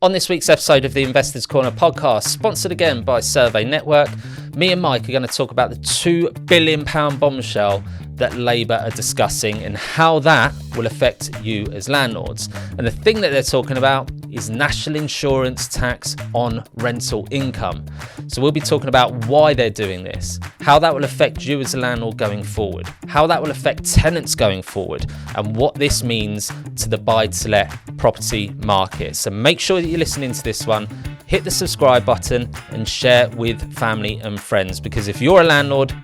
On this week's episode of the Investors Corner podcast, sponsored again by Survey Network, me and Mike are going to talk about the £2 billion bombshell that Labour are discussing and how that will affect you as landlords. And the thing that they're talking about is national insurance tax on rental income. So we'll be talking about why they're doing this, how that will affect you as a landlord going forward, how that will affect tenants going forward, and what this means to the buy-to-let property market. So make sure that you're listening to this one, hit the subscribe button and share with family and friends, because if you're a landlord,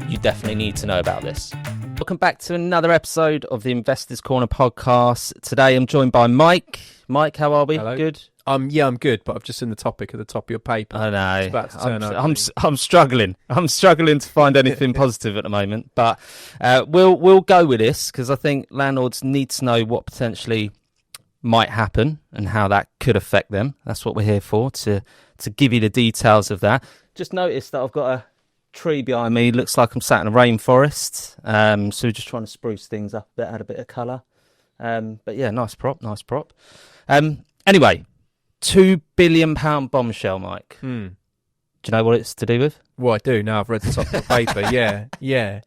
you definitely need to know about this. Welcome back to another episode of the Investors Corner podcast. Today I'm joined by Mike. Mike, how are we? Hello. Good? Yeah, I'm good, but I've just seen the topic at the top of your paper. I know. It's about to turn up. I'm struggling. I'm struggling to find anything positive at the moment, but we'll go with this because I think landlords need to know what potentially might happen and how that could affect them. That's what we're here for, to give you the details of that. Just noticed that I've got a tree behind me. Looks like I'm sat in a rainforest. So we're just trying to spruce things up a bit, add a bit of colour. But yeah, nice prop. Anyway, £2 billion bombshell, Mike. Do you know what it's to do with? Well, I do. Now I've read the top of the paper. Yeah.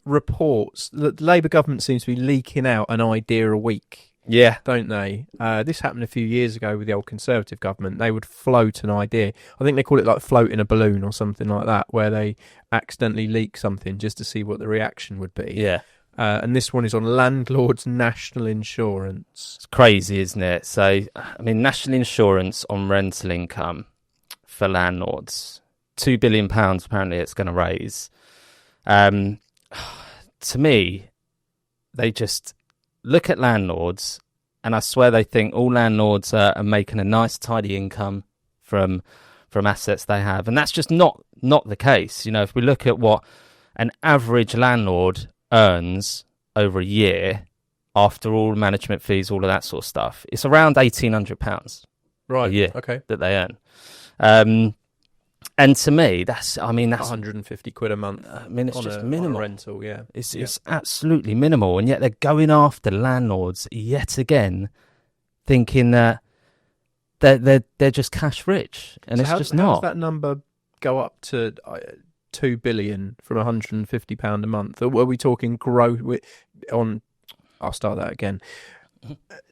Reports. The Labour government seems to be leaking out an idea a week. Yeah. Don't they? This happened a few years ago with the old Conservative government. They would float an idea. I think they call it like floating a balloon or something like that, where they accidentally leak something just to see what the reaction would be. Yeah. And this one is on landlords' national insurance. It's crazy, isn't it? So, I mean, national insurance on rental income for landlords, £2 billion apparently it's going to raise. To me, they just look at landlords and I swear they think all landlords are making a nice, tidy income from assets they have. And that's just not the case. You know, if we look at what an average landlord earns over a year after all management fees, all of that sort of stuff, it's around £1,800 a year that they earn. And to me, that's 150 quid a month. I mean, it's just minimal. On a rental, yeah. It's absolutely minimal, and yet they're going after landlords yet again, thinking that they're just cash rich, and so it's how not. Does that number go up to £2 billion from £150 a month? Or are we talking growth on? I'll start that again.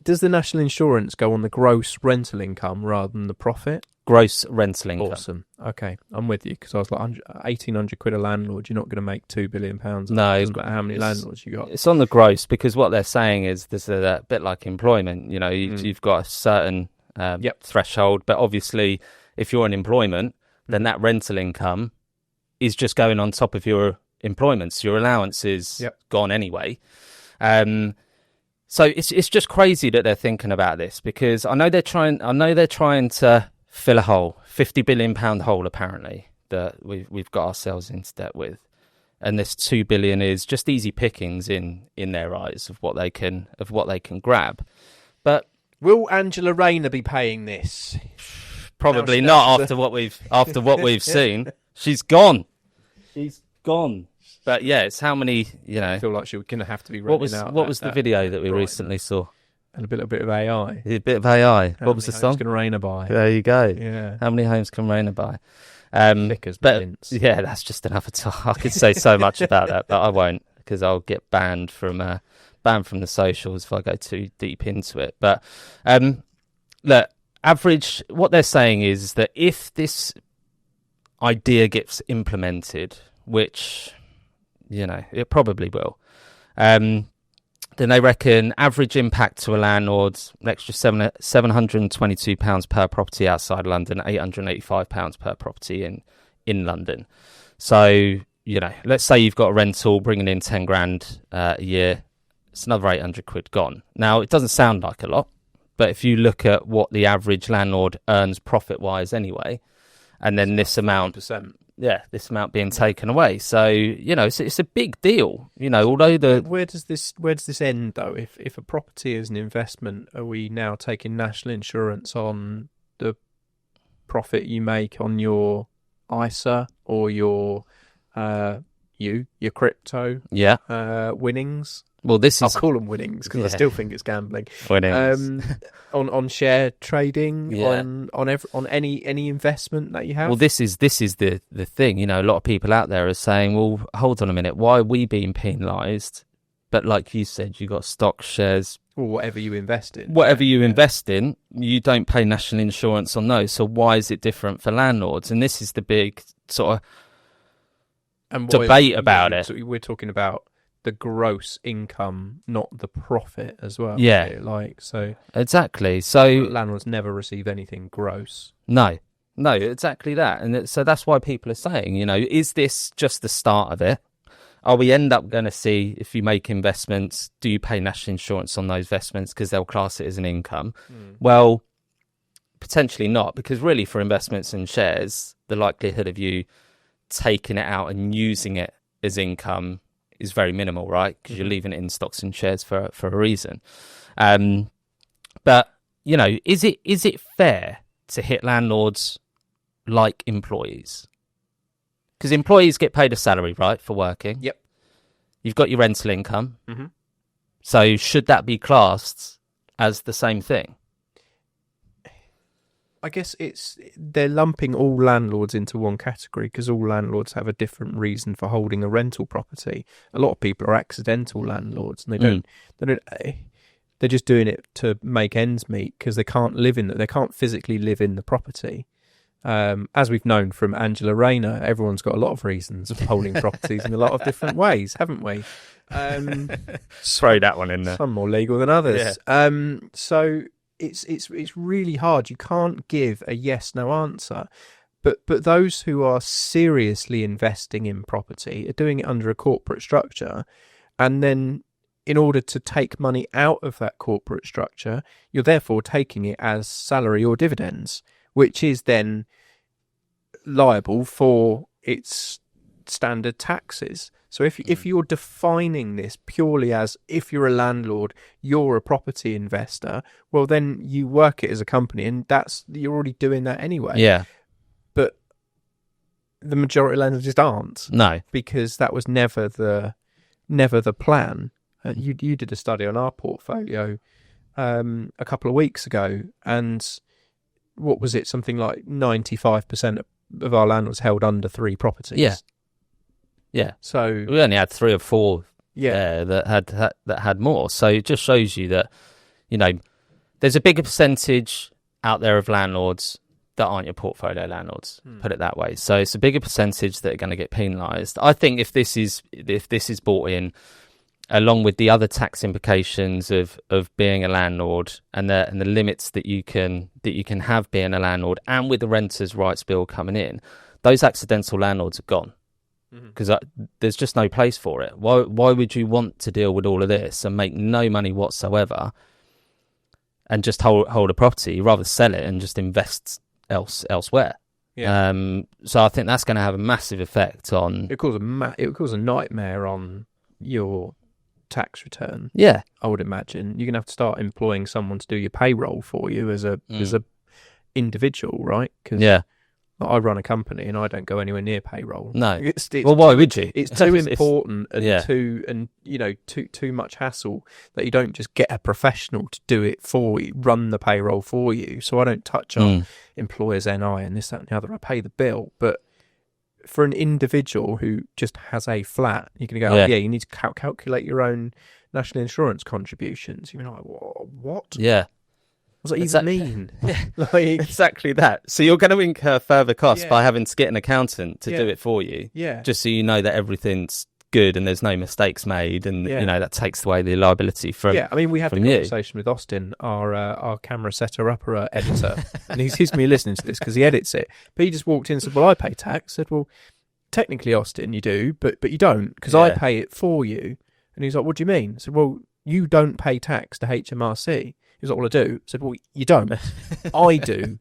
Does the national insurance go on the gross rental income rather than the profit? Gross rental income. Awesome. Okay, I'm with you, because I was like, 1,800 quid a landlord, you're not going to make £2 billion. No, it doesn't matter how many landlords you got. It's on the gross, because what they're saying is there's a bit like employment. You know, you've got a certain threshold, but obviously, if you're in employment, then that rental income is just going on top of your employment. So your allowance is gone anyway. So it's just crazy that they're thinking about this, because I know they're trying to fill a hole, £50 billion hole apparently that we've got ourselves into debt with, and this $2 billion is just easy pickings in their eyes of what they can grab. But will Angela Rayner be paying this? Probably not after what we've seen. She's gone. But yeah, it's how many, you know. I feel like she was going to have to be renting out. What was the video that we recently saw? And a little bit of AI. A bit of AI. What was the song? Can Rayner buy? There you go. Yeah. How many homes can Rayner buy? Thick mints. Yeah, that's just another talk. I could say so much about that, but I won't, because I'll get banned from the socials if I go too deep into it. But look, what they're saying is that if this idea gets implemented, which, you know, it probably will, then they reckon average impact to a landlord, an extra £722 per property outside London, £885 per property in London. So, you know, let's say you've got a rental bringing in 10 grand a year, it's another 800 quid gone. Now, it doesn't sound like a lot, but if you look at what the average landlord earns profit-wise anyway, and then this amount... this amount being taken away. So, you know, it's a big deal. You know, although where does this end though? If a property is an investment, are we now taking national insurance on the profit you make on your ISA or your your crypto winnings. Well, this I'll is call them winnings because I still think it's gambling. winnings. On share trading, Yeah. on any investment that you have. Well, this is the thing. You know, a lot of people out there are saying, "Well, hold on a minute. Why are we being penalised?" But like you said, you got stocks, shares, or whatever you invest in. Invest in, you don't pay national insurance on those. So why is it different for landlords? And this is the big sort of debate about it. So we're talking about the gross income, not the profit as well. Yeah. So exactly. So landlords never receive anything gross. No, exactly that. And so that's why people are saying, you know, is this just the start of it? Are we end up going to see, if you make investments, do you pay national insurance on those investments because they'll class it as an income? Well, potentially not, because really for investments in shares, the likelihood of you taking it out and using it as income is very minimal, right? Because you're leaving it in stocks and shares for a reason. But, you know, is it fair to hit landlords like employees? Because employees get paid a salary, right, for working. Yep. You've got your rental income. Mm-hmm. So should that be classed as the same thing? I guess they're lumping all landlords into one category because all landlords have a different reason for holding a rental property. A lot of people are accidental landlords, and they're just doing it to make ends meet because they can't physically live in the property. As we've known from Angela Rayner, everyone's got a lot of reasons of holding properties in a lot of different ways, haven't we? Throw that one in there. Some more legal than others. Yeah. So it's really hard. You can't give a yes/no answer. But those who are seriously investing in property are doing it under a corporate structure, and then in order to take money out of that corporate structure, you're therefore taking it as salary or dividends, which is then liable for its standard taxes. So if you're defining this purely as, if you're a landlord, you're a property investor, well, then you work it as a company, and you're already doing that anyway. Yeah. But the majority of landlords just aren't. No. Because that was never the plan. You did a study on our portfolio a couple of weeks ago, and what was it? Something like 95% of our landlords held under 3 properties. Yeah. Yeah. So we only had 3 or 4 that had more. So it just shows you that, you know, there's a bigger percentage out there of landlords that aren't your portfolio landlords, put it that way. So it's a bigger percentage that are going to get penalised. I think if this is brought in, along with the other tax implications of being a landlord and the limits that you can have being a landlord, and with the Renters' Rights Bill coming in, those accidental landlords are gone, because there's just no place for it. Why would you want to deal with all of this and make no money whatsoever and just hold a property? You'd rather sell it and just invest elsewhere. Yeah. So I think that's going to have a massive effect on. It would cause a nightmare on your tax return. Yeah, I would imagine you're gonna have to start employing someone to do your payroll for you as a individual, right? Because I run a company and I don't go anywhere near payroll. No. Well, why would you? It's too important and too much hassle that you don't just get a professional to do it for you, run the payroll for you. So I don't touch on employers' NI and this, that, and the other. I pay the bill, but for an individual who just has a flat, you can go, you need to calculate your own national insurance contributions. You're like, what? Yeah. What does that even mean? Like, exactly that. So you're going to incur further costs by having to get an accountant to do it for you. Yeah. Just so you know that everything's good and there's no mistakes made, and you know that takes away the liability from. Yeah, I mean, we had the conversation with Austin, our camera setter upper editor, and he's going to be listening to this because he edits it. But he just walked in and said, "Well, I pay tax." I said, "Well, technically, Austin, you do, but you don't, because I pay it for you." And he's like, "What do you mean?" I said, "Well, you don't pay tax to HMRC." He was like, "Well, I do." I said, "Well, you don't. I do.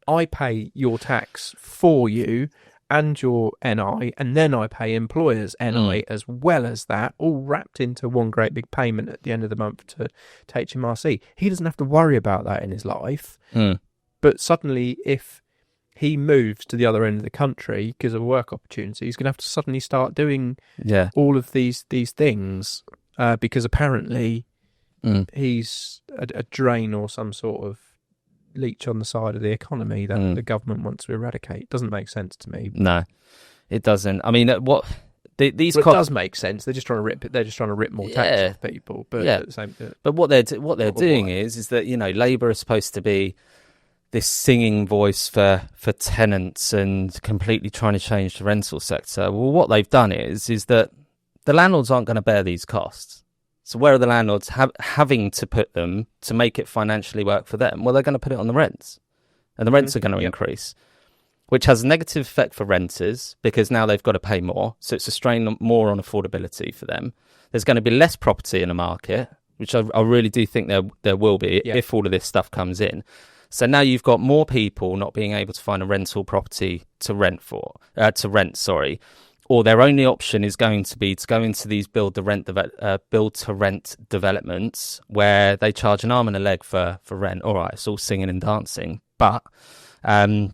I pay your tax for you and your NI, and then I pay employers' NI as well as that, all wrapped into one great big payment at the end of the month to HMRC. He doesn't have to worry about that in his life. But suddenly, if he moves to the other end of the country because of a work opportunity, he's going to have to suddenly start doing all of these things because apparently he's a drain or some sort of leech on the side of the economy that the government wants to eradicate. Doesn't make sense to me. No, it doesn't. I mean, it does make sense. They're just trying to rip. They're just trying to rip more tax off people. But at the same, but what they're doing is that Labour is supposed to be this singing voice for tenants and completely trying to change the rental sector. Well, what they've done is that the landlords aren't going to bear these costs. So where are the landlords having to put them to make it financially work for them? Well, they're going to put it on the rents, and the rents are going to increase, which has a negative effect for renters because now they've got to pay more. So it's a strain more on affordability for them. There's going to be less property in the market, which I really do think there will be if all of this stuff comes in. So now you've got more people not being able to find a rental property to rent, or their only option is going to be to go into these build to rent developments where they charge an arm and a leg for rent. All right, it's all singing and dancing, but the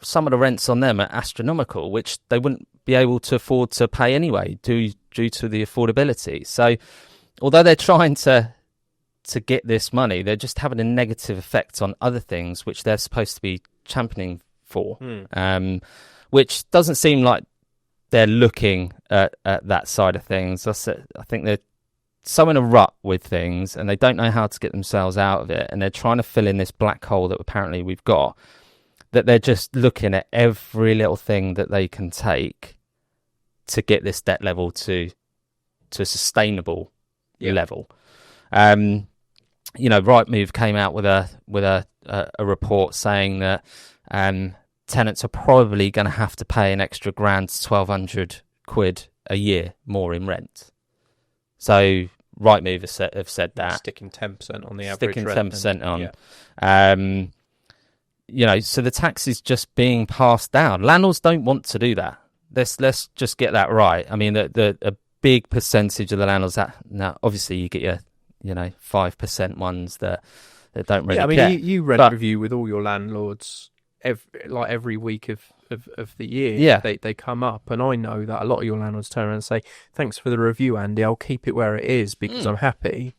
some of the rents on them are astronomical, which they wouldn't be able to afford to pay anyway due to the affordability. So although they're trying to get this money, they're just having a negative effect on other things which they're supposed to be championing for, which doesn't seem like they're looking at that side of things. I think they're so in a rut with things and they don't know how to get themselves out of it, and they're trying to fill in this black hole that apparently we've got, that they're just looking at every little thing that they can take to get this debt level to a sustainable level. Rightmove came out with a report saying that tenants are probably going to have to pay an extra £1,000 to £1,200 a year more in rent. So Rightmove have said that, sticking 10% on the average, sticking 10% on. So the tax is just being passed down. Landlords don't want to do that. Let's just get that right. I mean, a big percentage of the landlords now, obviously, you get your 5% ones that don't really care. You rent review with all your landlords every week of the year. Yeah. They come up, and I know that a lot of your landlords turn around and say, "Thanks for the review, Andy. I'll keep it where it is because I'm happy."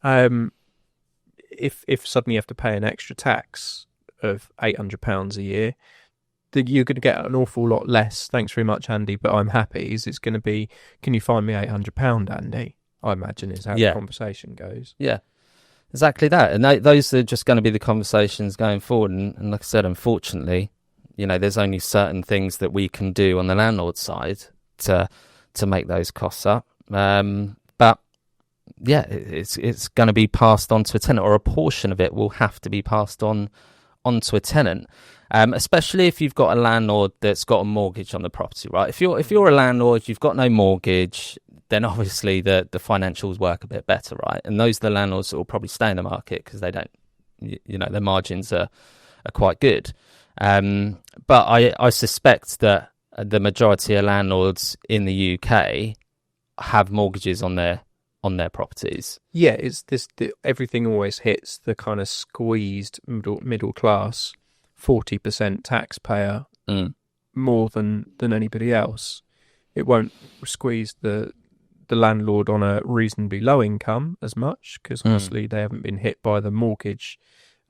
If suddenly you have to pay an extra tax of £800 a year, you're going to get an awful lot less. Thanks very much, Andy, but I'm happy. It's going to be, can you find me £800, Andy? I imagine is how the conversation goes. Yeah, exactly that. And those are just going to be the conversations going forward. And like I said, unfortunately, there's only certain things that we can do on the landlord side to make those costs up. But yeah, it's going to be passed on to a tenant, or a portion of it will have to be passed on onto a tenant. Especially if you've got a landlord that's got a mortgage on the property, right? If you're a landlord, you've got no mortgage, then obviously the financials work a bit better, right? And those are the landlords that will probably stay in the market because they don't, their margins are quite good. But I suspect that the majority of landlords in the UK have mortgages on their properties. Yeah, everything always hits the kind of squeezed middle class 40% taxpayer more than anybody else. It won't squeeze the landlord on a reasonably low income as much because obviously they haven't been hit by the mortgage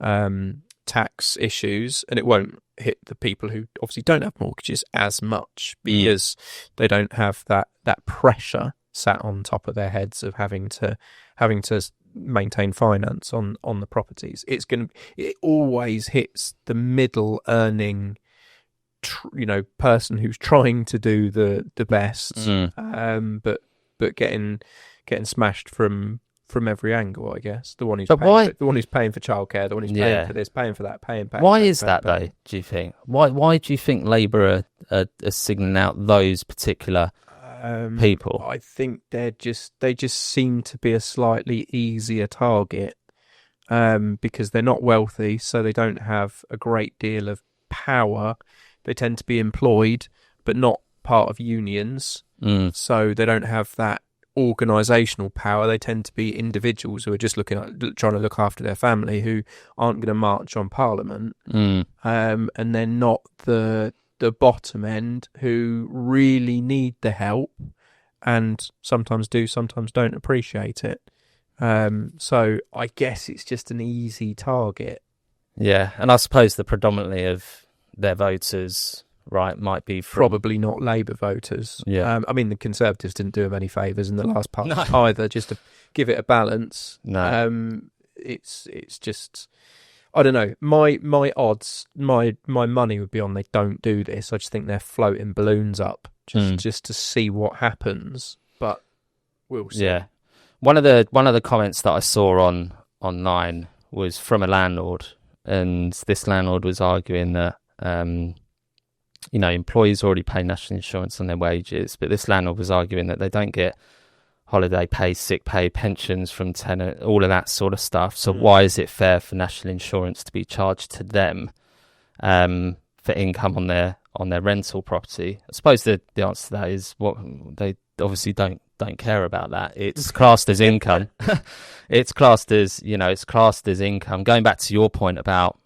tax issues, and it won't hit the people who obviously don't have mortgages as much because they don't have that pressure sat on top of their heads of having to maintain finance on the properties. It always hits the middle earning person who's trying to do the best, but getting smashed from every angle, I guess. The one who's paying for childcare, the one who's paying for this, paying for that, paying. Why is that though? Do you think? Why do you think Labour are singling out those particular people? I think they just seem to be a slightly easier target because they're not wealthy, so they don't have a great deal of power. They tend to be employed, but not part of unions, so they don't have that organisational power. They tend to be individuals who are just trying to look after their family, who aren't going to march on Parliament, and they're not the bottom end who really need the help and sometimes do, sometimes don't appreciate it. So I guess it's just an easy target. Yeah, and I suppose the predominantly of their voters, right, might be probably not Labour voters. Yeah, I mean, the Conservatives didn't do them any favours in the last part No. either. Just to give it a balance. No. It's just, I don't know. My odds, my money would be on they don't do this. I just think they're floating balloons up just to see what happens. But we'll see. Yeah, one of the comments that I saw online was from a landlord. And this landlord was arguing that, employees already pay national insurance on their wages, but this landlord was arguing that they don't get holiday pay, sick pay, pensions from tenant, all of that sort of stuff. So why is it fair for national insurance to be charged to them for income on their rental property? I suppose the answer to that is what they obviously don't care about that. It's classed as income. It's classed as income. Going back to your point about,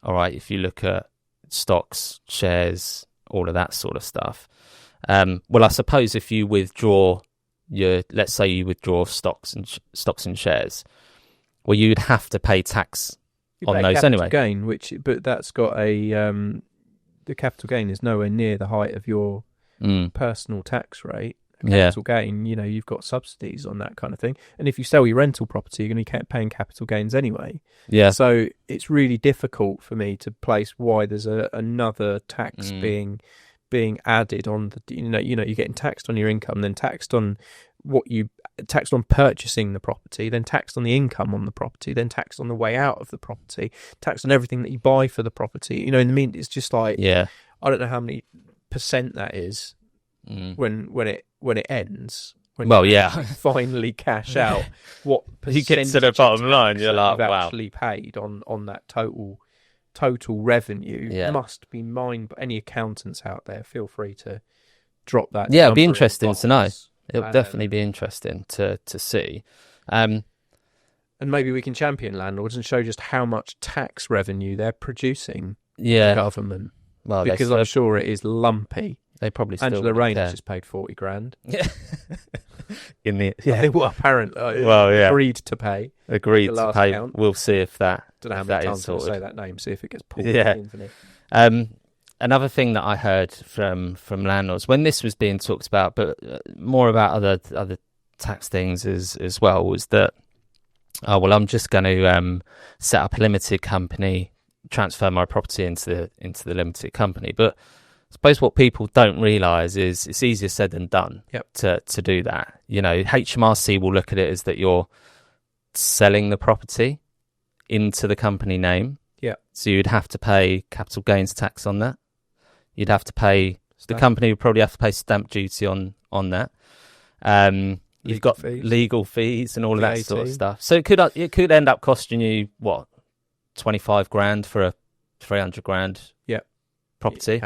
all right, if you look at stocks, shares, all of that sort of stuff. Well, I suppose if you withdraw let's say you withdraw stocks and shares, well, you'd have to pay tax on those anyway. Gain, but that's got the capital gain is nowhere near the height of your personal tax rate. Capital gain, you've got subsidies on that kind of thing. And if you sell your rental property, you're going to be paying capital gains anyway. Yeah. So it's really difficult for me to place why there's another tax being added on the. You're getting taxed on your income, then taxed on taxed on purchasing the property, then taxed on the income on the property, then taxed on the way out of the property, taxed on everything that you buy for the property. In the mean, it's just like I don't know how many percent that is when it ends. Finally cash out what you get to the bottom line. You're like, wow, actually paid on that total revenue. Must be any accountants out there, feel free to drop that. It'd be interesting to know. It'll definitely be interesting to see. And maybe we can champion landlords and show just how much tax revenue they're producing the government. Well, because I'm sure it is lumpy. They probably still Angela Rayner just paid 40 grand. Yeah. Apparently agreed to pay. Agreed to pay. Count. We'll see if that. Don't know how many times to say that name. See if it gets pulled. Yeah. Another thing that I heard from landlords when this was being talked about, but more about other tax things as well, was that I'm just going to set up a limited company, transfer my property into the limited company, but I suppose what people don't realise is it's easier said than done to do that. HMRC will look at it as that you're selling the property into the company name. Yeah. So you'd have to pay capital gains tax on that. You'd have to pay, the company would probably have to pay stamp duty on that. You've got legal fees and all of that sort of stuff. So it could end up costing you, 25 grand for a 300 grand property.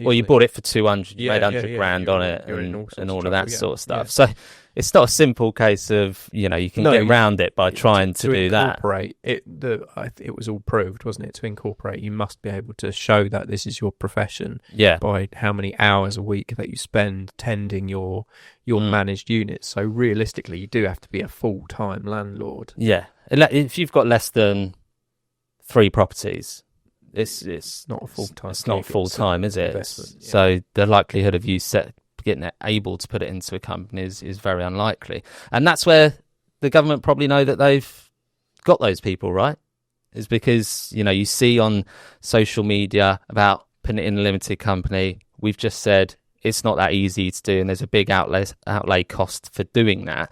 Well, you bought it for 200, you made 100 grand on it and all of that sort of stuff. So it's not a simple case of, you can get around it by trying to do that. It was all proved, wasn't it? To incorporate, you must be able to show that this is your profession by how many hours a week that you spend tending your managed units. So realistically, you do have to be a full-time landlord. Yeah. If you've got less than 3 properties, it's not a full-time. It's not full-time, is it? Yeah. So the likelihood of you getting able to put it into a company is very unlikely, and that's where the government probably know that they've got those people, right? Is because you see on social media about putting it in a limited company. We've just said it's not that easy to do, and there's a big outlay cost for doing that.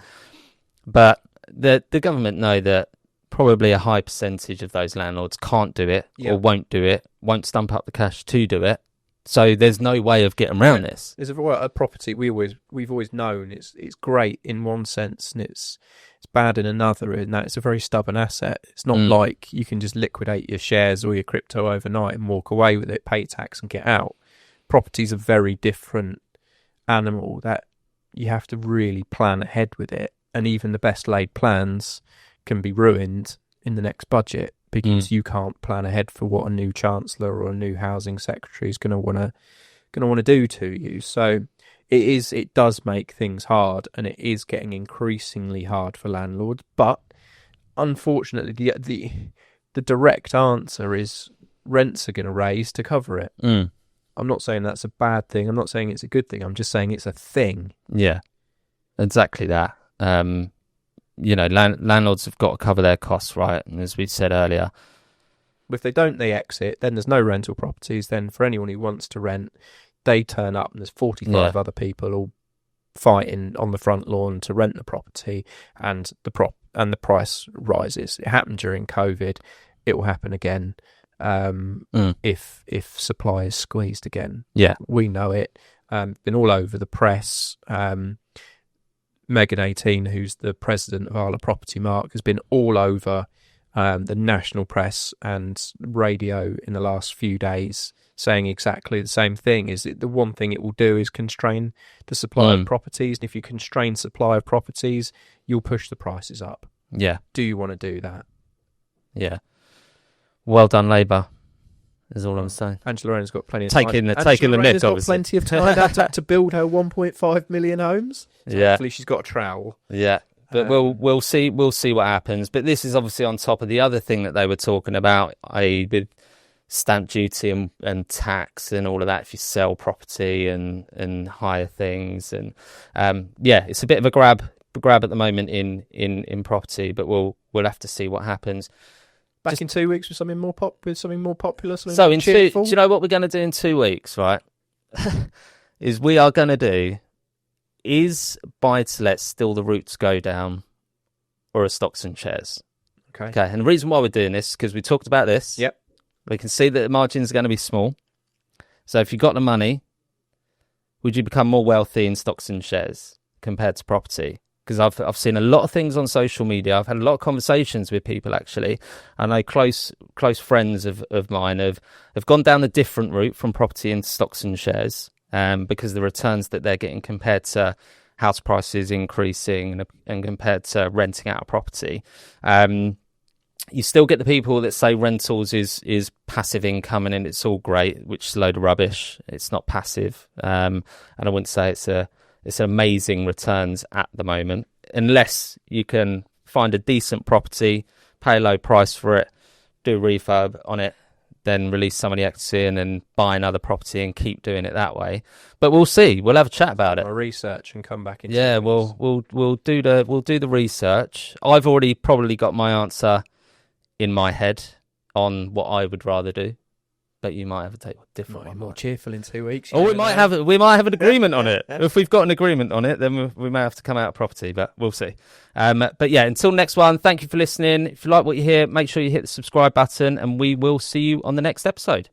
But the government know that probably a high percentage of those landlords can't do it or won't do it, won't stump up the cash to do it. So there's no way of getting around this. There's a property we've always known it's great in one sense and it's bad in another, in that it's a very stubborn asset. It's not like you can just liquidate your shares or your crypto overnight and walk away with it, pay tax and get out. Property's a very different animal that you have to really plan ahead with it, and even the best laid plans can be ruined in the next budget because you can't plan ahead for what a new chancellor or a new housing secretary is going to want to do to you. So it does make things hard, and it is getting increasingly hard for landlords. But unfortunately, the direct answer is rents are going to raise to cover it. I'm not saying that's a bad thing. I'm not saying it's a good thing. I'm just saying it's a thing. Yeah, exactly that. Landlords have got to cover their costs, right? And as we said earlier, if they don't, they exit. Then there's no rental properties. Then for anyone who wants to rent, they turn up and there's 45 other people all fighting on the front lawn to rent the property, and the price rises. It happened during COVID. It will happen again. If supply is squeezed again. Yeah, we know it. Been all over the press. Megan 18, who's the president of Arla Property Mark, has been all over the national press and radio in the last few days, saying exactly the same thing. Is that the one thing it will do is constrain the supply of properties, and if you constrain supply of properties, you'll push the prices up. Yeah. Do you want to do that? Yeah. Well done, Labour, is all I'm saying. Angela Rayner's got plenty of time. Taking the mick, got plenty of time to build her 1.5 million homes. So hopefully she's got a trowel. Yeah, but we'll see what happens. But this is obviously on top of the other thing that they were talking about, i.e. with stamp duty and tax and all of that if you sell property and hire things. And it's a bit of a grab at the moment in property, but we'll have to see what happens. Back in 2 weeks with something more popular, so in cheerful. Do you know what we're going to do in 2 weeks, right? Is we are going to do, is buy-to-let still the route to go down, or are stocks and shares? Okay. And the reason why we're doing this is because we talked about this. Yep. We can see that the margins are going to be small. So if you got the money, would you become more wealthy in stocks and shares compared to property? Because I've seen a lot of things on social media. I've had a lot of conversations with people, actually. I know close friends of mine have gone down a different route from property into stocks and shares because the returns that they're getting compared to house prices increasing and compared to renting out a property. You still get the people that say rentals is passive income and it's all great, which is a load of rubbish. It's not passive. And I wouldn't say it's amazing returns at the moment, unless you can find a decent property, pay a low price for it, do a refurb on it, then release some of the equity and then buy another property and keep doing it that way. But we'll see. We'll have a chat about it. I'll research and come back in. Yeah, we'll do the research. I've already probably got my answer in my head on what I would rather do. But you might have a different one. More cheerful in 2 weeks. Or we might have an agreement on it. If we've got an agreement on it, then we may have to come out of property, but we'll see. But yeah, until next one, thank you for listening. If you like what you hear, make sure you hit the subscribe button, and we will see you on the next episode.